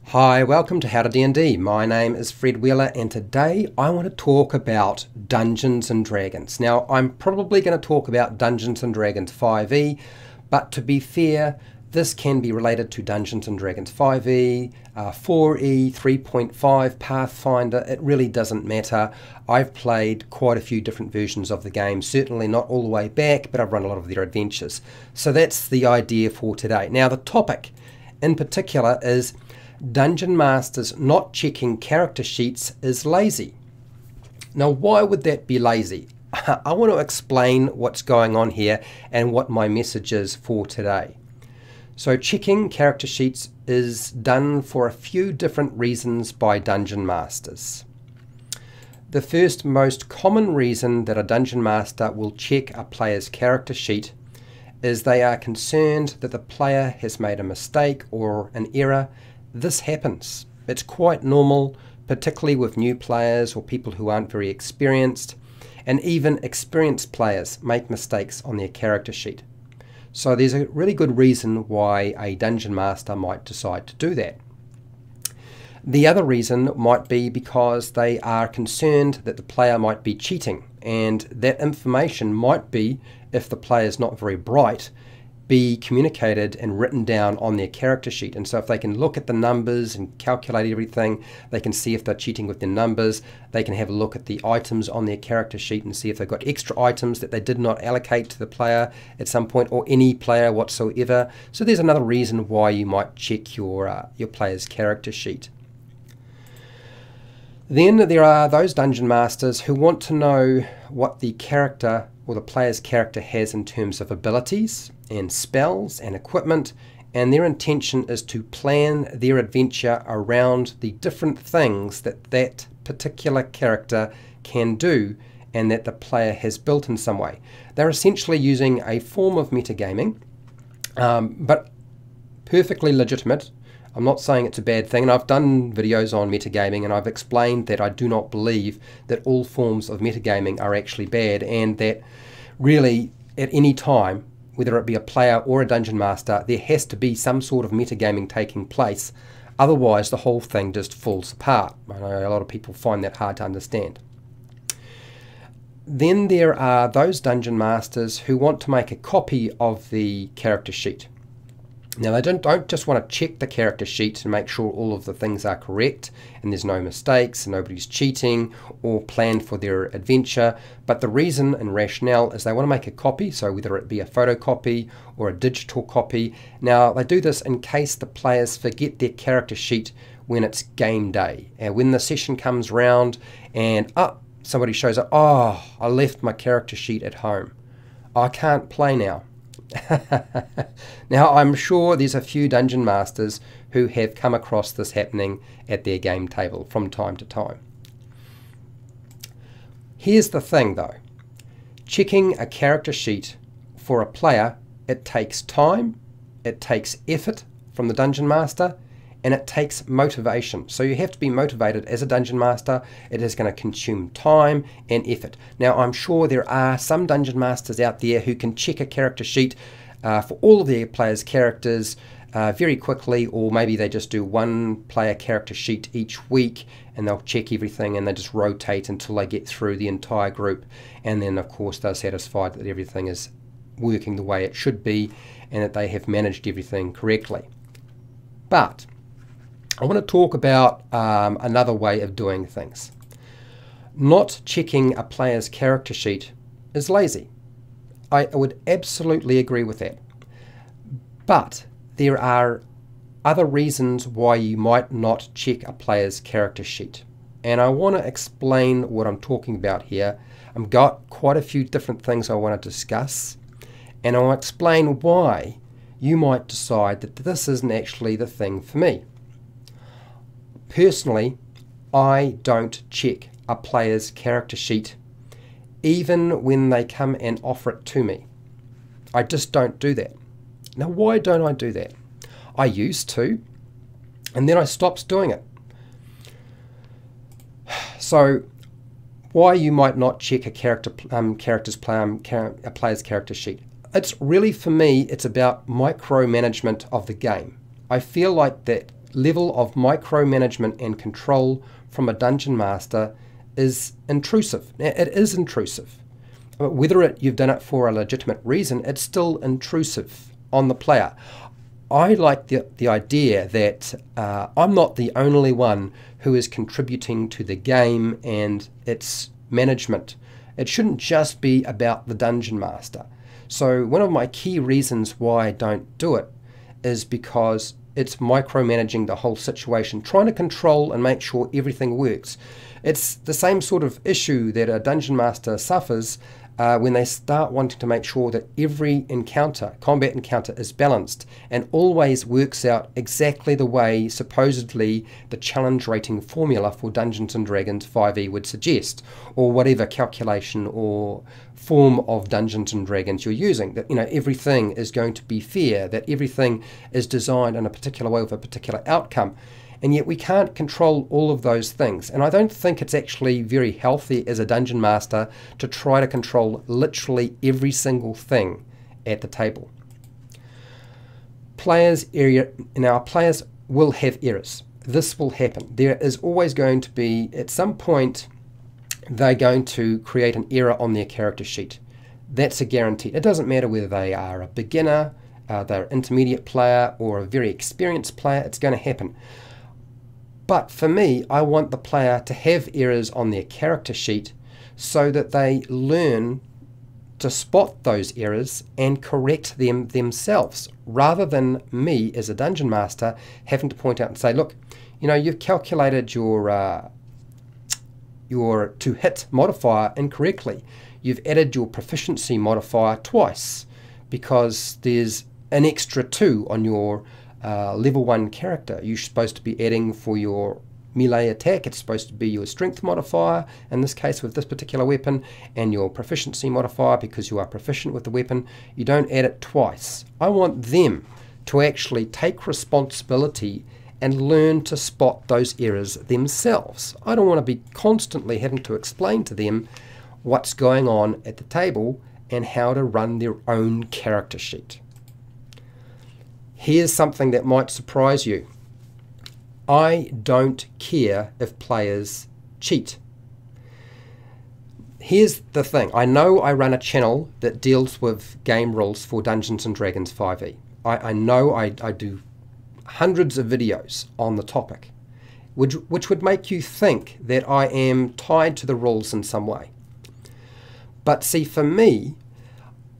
Hi, welcome to HowtoDandD. My name is Fred Wheeler and today I want to talk about Dungeons & Dragons. Now I'm probably going to talk about Dungeons & Dragons 5e, but to be fair, this can be related to Dungeons & Dragons 5e, 4e, 3.5, Pathfinder. It really doesn't matter. I've played quite a few different versions of the game, certainly not all the way back, but I've run a lot of their adventures. So that's the idea for today. Now the topic in particular is Dungeon Masters not checking character sheets is lazy. Now why would that be lazy? I want to explain what's going on here and what my message is for today. So checking character sheets is done for a few different reasons by Dungeon Masters. The first most common reason that a Dungeon Master will check a player's character sheet is they are concerned that the player has made a mistake or an error. This happens. It's quite normal, particularly with new players or people who aren't very experienced, and even experienced players make mistakes on their character sheet. So there's a really good reason why a Dungeon Master might decide to do that. The other reason might be because they are concerned that the player might be cheating, and that information might be, if the player is not very bright, be communicated and written down on their character sheet. And so if they can look at the numbers and calculate everything, they can see if they're cheating with their numbers. They can have a look at the items on their character sheet and see if they've got extra items that they did not allocate to the player at some point, or any player whatsoever. So there's another reason why you might check your player's character sheet. Then there are those Dungeon Masters who want to know what the character or the player's character has in terms of abilities and spells and equipment, and their intention is to plan their adventure around the different things that that particular character can do and that the player has built in some way. They're essentially using a form of metagaming, but perfectly legitimate. I'm not saying it's a bad thing, and I've done videos on metagaming and I've explained that I do not believe that all forms of metagaming are actually bad, and that really at any time, whether it be a player or a Dungeon Master, there has to be some sort of metagaming taking place. Otherwise the whole thing just falls apart. I know a lot of people find that hard to understand. Then there are those Dungeon Masters who want to make a copy of the character sheet. Now they don't just want to check the character sheet to make sure all of the things are correct and there's no mistakes and nobody's cheating or planned for their adventure, but the reason and rationale is they want to make a copy, so whether it be a photocopy or a digital copy. Now they do this in case the players forget their character sheet when it's game day, and when the session comes round and somebody shows up, oh, I left my character sheet at home, I can't play now. Now I'm sure there's a few Dungeon Masters who have come across this happening at their game table from time to time. Here's the thing though, checking a character sheet for a player, it takes time, it takes effort from the Dungeon Master, and it takes motivation. So you have to be motivated as a Dungeon Master. It is going to consume time and effort. Now I'm sure there are some Dungeon Masters out there who can check a character sheet for all of their players' characters very quickly, or maybe they just do one player character sheet each week and they'll check everything and they just rotate until they get through the entire group, and then of course they're satisfied that everything is working the way it should be and that they have managed everything correctly. But I want to talk about another way of doing things. Not checking a player's character sheet is lazy. I would absolutely agree with that. But there are other reasons why you might not check a player's character sheet. And I want to explain what I'm talking about here. I've got quite a few different things I want to discuss, and I'll explain why you might decide that this isn't actually the thing for me. Personally, I don't check a player's character sheet even when they come and offer it to me. I just don't do that. Now why don't I do that? I used to, and then I stopped doing it. So why you might not check a player's character sheet? It's really, for me, it's about micromanagement of the game. I feel like that level of micromanagement and control from a dungeon master is intrusive. It is intrusive. Whether you've done it for a legitimate reason, it's still intrusive on the player. I like the idea that I'm not the only one who is contributing to the game and its management. It shouldn't just be about the dungeon master. So one of my key reasons why I don't do it is because it's micromanaging the whole situation, trying to control and make sure everything works. It's the same sort of issue that a dungeon master suffers when they start wanting to make sure that every combat encounter is balanced and always works out exactly the way supposedly the challenge rating formula for Dungeons & Dragons 5e would suggest, or whatever calculation or form of Dungeons & Dragons you're using, that everything is going to be fair, that everything is designed in a particular way with a particular outcome. And yet we can't control all of those things. And I don't think it's actually very healthy as a dungeon master to try to control literally every single thing at the table. Players will have errors. This will happen. There is always going to be, at some point, they're going to create an error on their character sheet. That's a guarantee. It doesn't matter whether they are a beginner, they're an intermediate player, or a very experienced player, it's going to happen. But for me, I want the player to have errors on their character sheet so that they learn to spot those errors and correct them themselves, rather than me as a dungeon master having to point out and say, look, you've calculated your to hit modifier incorrectly. You've added your proficiency modifier twice because there's an extra 2 on your level 1 character. You're supposed to be adding for your melee attack, it's supposed to be your strength modifier, in this case with this particular weapon, and your proficiency modifier because you are proficient with the weapon. You don't add it twice. I want them to actually take responsibility and learn to spot those errors themselves. I don't want to be constantly having to explain to them what's going on at the table and how to run their own character sheet. Here's something that might surprise you. I don't care if players cheat. Here's the thing. I know I run a channel that deals with game rules for Dungeons & Dragons 5e. I know I do hundreds of videos on the topic, which would make you think that I am tied to the rules in some way. But see, for me,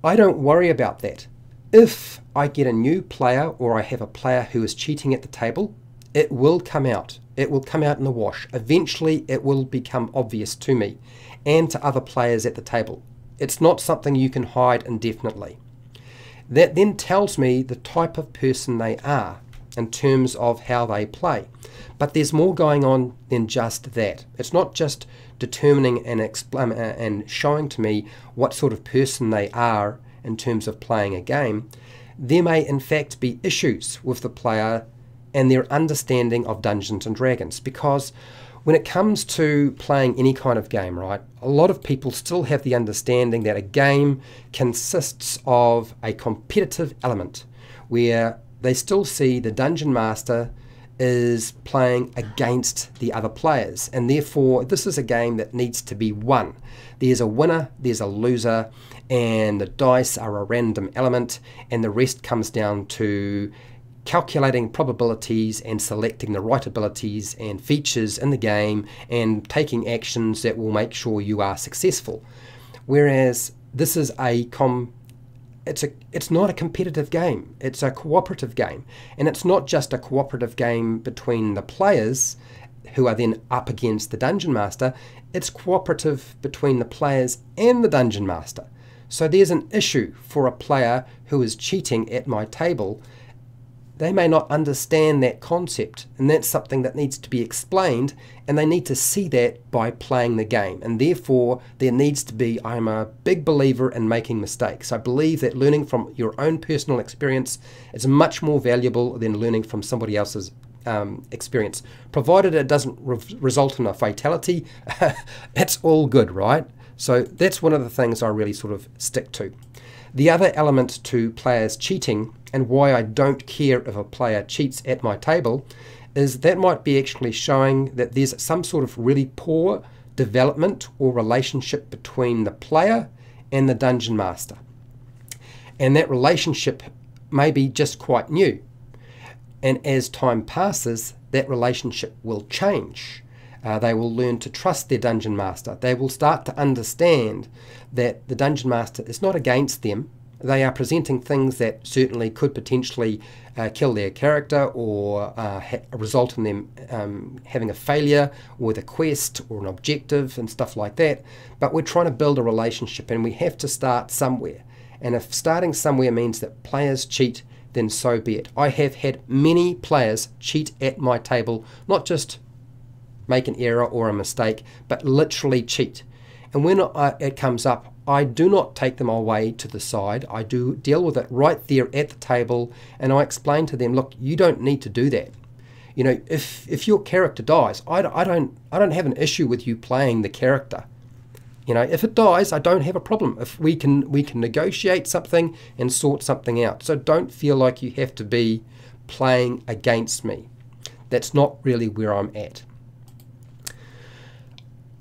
I don't worry about that. If I get a new player or I have a player who is cheating at the table, it will come out. It will come out in the wash. Eventually it will become obvious to me and to other players at the table. It's not something you can hide indefinitely. That then tells me the type of person they are in terms of how they play. But there's more going on than just that. It's not just determining and showing to me what sort of person they are in terms of playing a game. There may in fact be issues with the player and their understanding of Dungeons & Dragons, because when it comes to playing any kind of game, right, a lot of people still have the understanding that a game consists of a competitive element where they still see the dungeon master is playing against the other players, and therefore this is a game that needs to be won. There's a winner, there's a loser, and the dice are a random element, and the rest comes down to calculating probabilities and selecting the right abilities and features in the game and taking actions that will make sure you are successful. Whereas this is it's not a competitive game, it's a cooperative game. And it's not just a cooperative game between the players who are then up against the dungeon master, it's cooperative between the players and the dungeon master. So there's an issue for a player who is cheating at my table. They may not understand that concept, and that's something that needs to be explained, and they need to see that by playing the game. And therefore there needs to be, I'm a big believer in making mistakes. I believe that learning from your own personal experience is much more valuable than learning from somebody else's experience, provided it doesn't result in a fatality. It's all good, right? So that's one of the things I really sort of stick to. The other element to players cheating, and why I don't care if a player cheats at my table, is that might be actually showing that there's some sort of really poor development or relationship between the player and the dungeon master. And that relationship may be just quite new. And as time passes, that relationship will change. They will learn to trust their dungeon master. They will start to understand that the dungeon master is not against them. They are presenting things that certainly could potentially kill their character or result in them having a failure with a quest or an objective and stuff like that. But we're trying to build a relationship, and we have to start somewhere. And if starting somewhere means that players cheat, then so be it. I have had many players cheat at my table, not just make an error or a mistake, but literally cheat. And when it comes up, I do not take them away to the side. I do deal with it right there at the table, and I explain to them, look, you don't need to do that. You know, if your character dies, I don't have an issue with you playing the character. You know, if it dies, I don't have a problem. If we can negotiate something and sort something out. So don't feel like you have to be playing against me. That's not really where I'm at.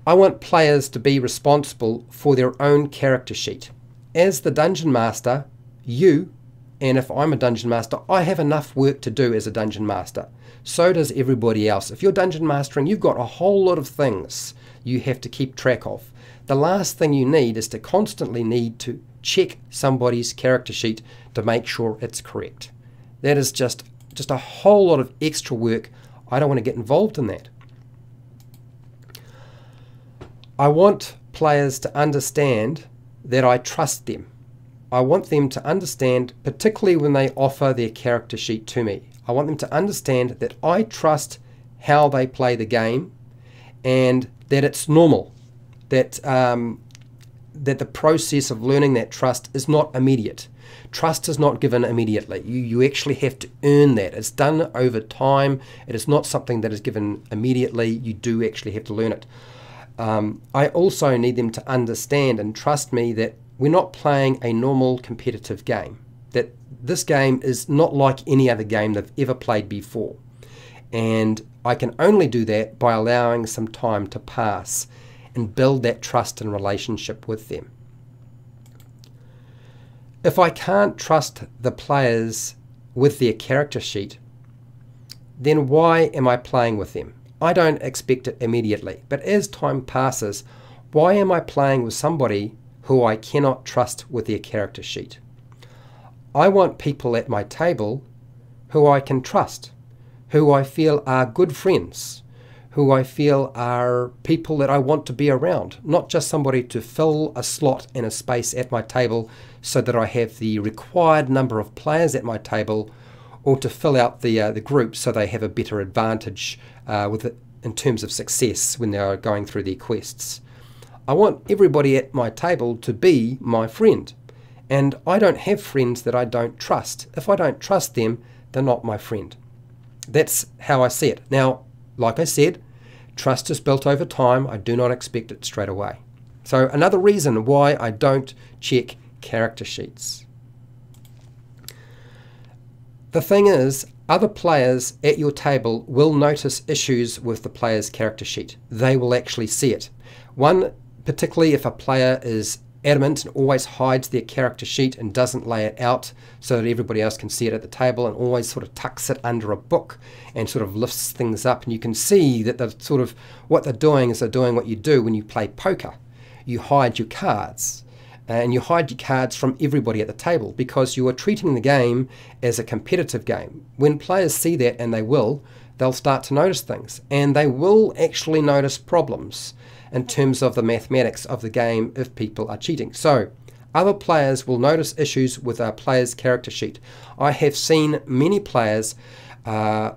I want players to be responsible for their own character sheet. As the dungeon master, you, and if I'm a dungeon master, I have enough work to do as a dungeon master. So does everybody else. If you're dungeon mastering, you've got a whole lot of things you have to keep track of. The last thing you need is to constantly need to check somebody's character sheet to make sure it's correct. That is just a whole lot of extra work. I don't want to get involved in that. I want players to understand that I trust them. I want them to understand, particularly when they offer their character sheet to me, I want them to understand that I trust how they play the game and that it's normal, that the process of learning that trust is not immediate. Trust is not given immediately. You actually have to earn that. It's done over time. It is not something that is given immediately. You do actually have to learn it. I also need them to understand and trust me that we're not playing a normal competitive game, that this game is not like any other game they've ever played before. And I can only do that by allowing some time to pass and build that trust and relationship with them. If I can't trust the players with their character sheet, then why am I playing with them? I don't expect it immediately, but as time passes, why am I playing with somebody who I cannot trust with their character sheet? I want people at my table who I can trust, who I feel are good friends, who I feel are people that I want to be around, not just somebody to fill a slot in a space at my table so that I have the required number of players at my table, or to fill out the group so they have a better advantage in terms of success when they are going through their quests. I want everybody at my table to be my friend, and I don't have friends that I don't trust. If I don't trust them, they're not my friend. That's how I see it. Now, like I said, trust is built over time. I do not expect it straight away. So another reason why I don't check character sheets. The thing is, other players at your table will notice issues with the player's character sheet. They will actually see it. One, particularly if a player is adamant and always hides their character sheet and doesn't lay it out so that everybody else can see it at the table, and always sort of tucks it under a book and sort of lifts things up, and you can see that they're sort of, what they're doing is they're doing what you do when you play poker. You hide your cards. And you hide your cards from everybody at the table because you are treating the game as a competitive game. When players see that, and they'll start to notice things. And they will actually notice problems in terms of the mathematics of the game if people are cheating. So other players will notice issues with a player's character sheet. I have seen many players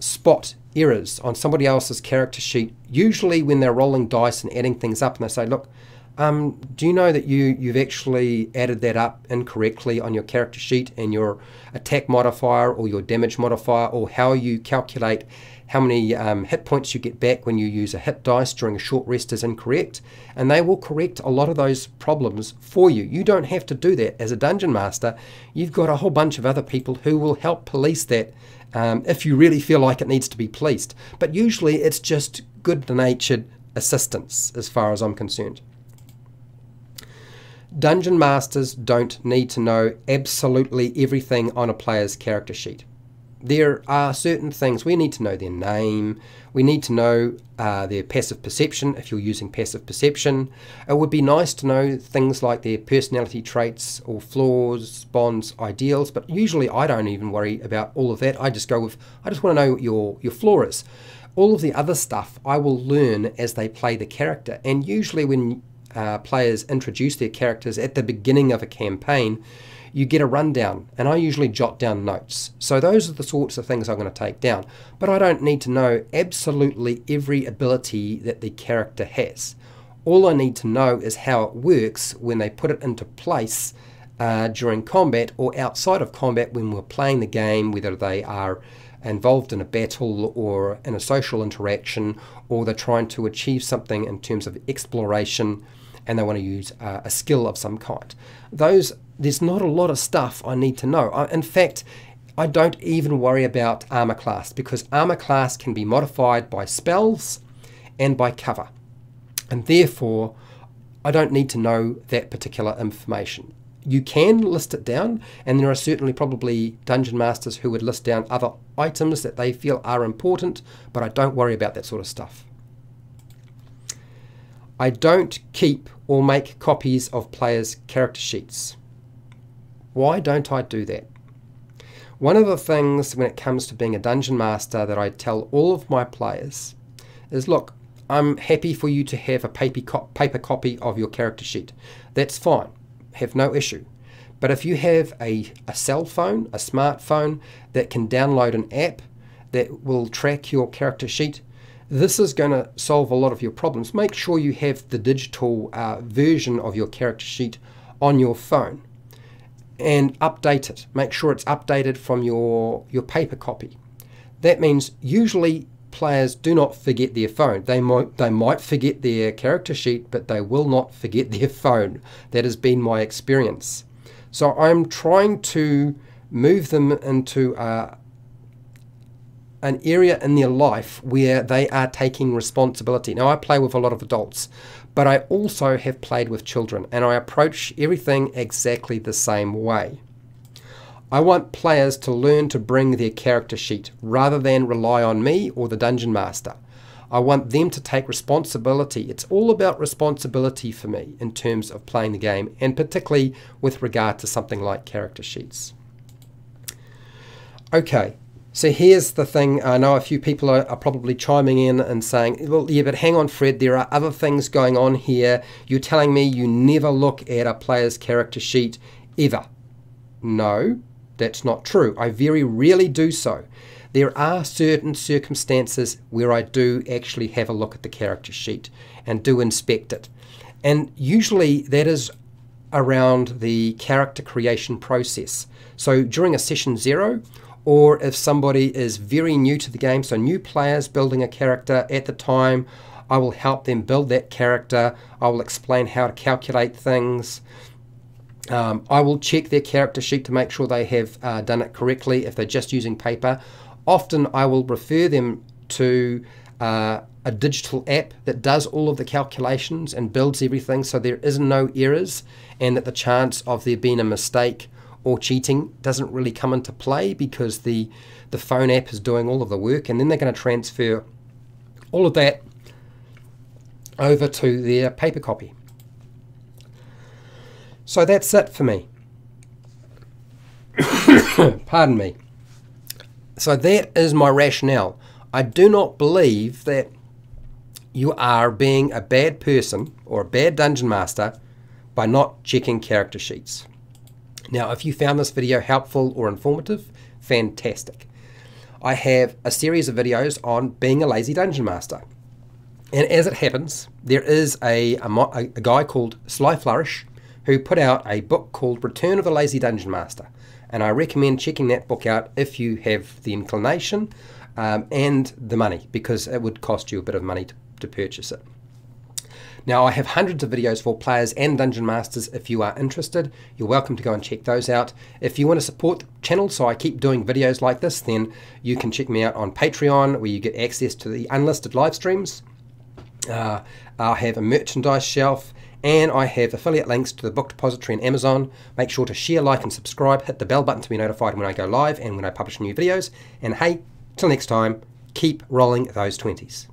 spot errors on somebody else's character sheet, usually when they're rolling dice and adding things up, and they say, look, do you know that you've actually added that up incorrectly on your character sheet, and your attack modifier or your damage modifier, or how you calculate how many hit points you get back when you use a hit dice during a short rest is incorrect? And they will correct a lot of those problems for you. You don't have to do that as a dungeon master. You've got a whole bunch of other people who will help police that if you really feel like it needs to be policed. But usually it's just good-natured assistance as far as I'm concerned. Dungeon Masters don't need to know absolutely everything on a player's character sheet. There are certain things. We need to know their name, we need to know their passive perception if you're using passive perception. It would be nice to know things like their personality traits or flaws, bonds, ideals, but usually I don't even worry about all of that. I just go with, I just want to know what your flaw is. All of the other stuff I will learn as they play the character, and usually when players introduce their characters at the beginning of a campaign, you get a rundown, and I usually jot down notes. So those are the sorts of things I'm going to take down. But I don't need to know absolutely every ability that the character has. All I need to know is how it works when they put it into place during combat or outside of combat when we're playing the game, whether they are involved in a battle or in a social interaction, or they're trying to achieve something in terms of exploration and they want to use a skill of some kind. There's not a lot of stuff I need to know. In fact, I don't even worry about armor class, because armor class can be modified by spells and by cover, and therefore I don't need to know that particular information. You can list it down, and there are certainly probably dungeon masters who would list down other items that they feel are important, but I don't worry about that sort of stuff. I don't keep or make copies of players' character sheets. Why don't I do that? One of the things when it comes to being a dungeon master that I tell all of my players is, look, I'm happy for you to have a paper copy of your character sheet. That's fine, have no issue. But if you have a cell phone, a smartphone that can download an app that will track your character sheet, this is going to solve a lot of your problems. Make sure you have the digital version of your character sheet on your phone and update it. Make sure it's updated from your paper copy. That means usually players do not forget their phone. They might forget their character sheet, but they will not forget their phone. That has been my experience. So I'm trying to move them into an area in their life where they are taking responsibility. Now, I play with a lot of adults, but I also have played with children, and I approach everything exactly the same way. I want players to learn to bring their character sheet rather than rely on me or the dungeon master. I want them to take responsibility. It's all about responsibility for me in terms of playing the game, and particularly with regard to something like character sheets. Okay. So here's the thing. I know a few people are probably chiming in and saying, well, yeah, but hang on, Fred, there are other things going on here. You're telling me you never look at a player's character sheet ever. No, that's not true. I very rarely do so. There are certain circumstances where I do actually have a look at the character sheet and do inspect it. And usually that is around the character creation process. So during a session 0, or if somebody is very new to the game, so new players building a character at the time, I will help them build that character. I will explain how to calculate things. I will check their character sheet to make sure they have done it correctly if they're just using paper. Often I will refer them to a digital app that does all of the calculations and builds everything so there is no errors, and that the chance of there being a mistake or cheating doesn't really come into play, because the phone app is doing all of the work, and then they're going to transfer all of that over to their paper copy. So that's it for me. Pardon me. So that is my rationale. I do not believe that you are being a bad person or a bad dungeon master by not checking character sheets. Now, if you found this video helpful or informative, fantastic. I have a series of videos on being a lazy dungeon master. And as it happens, there is a guy called Sly Flourish who put out a book called Return of the Lazy Dungeon Master. And I recommend checking that book out if you have the inclination and the money, because it would cost you a bit of money to purchase it. Now, I have hundreds of videos for players and dungeon masters. If you are interested, you're welcome to go and check those out. If you want to support the channel so I keep doing videos like this, then you can check me out on Patreon, where you get access to the unlisted live streams. I have a merchandise shelf, and I have affiliate links to the book depository and Amazon. Make sure to share, like, and subscribe. Hit the bell button to be notified when I go live and when I publish new videos. And hey, till next time, keep rolling those 20s.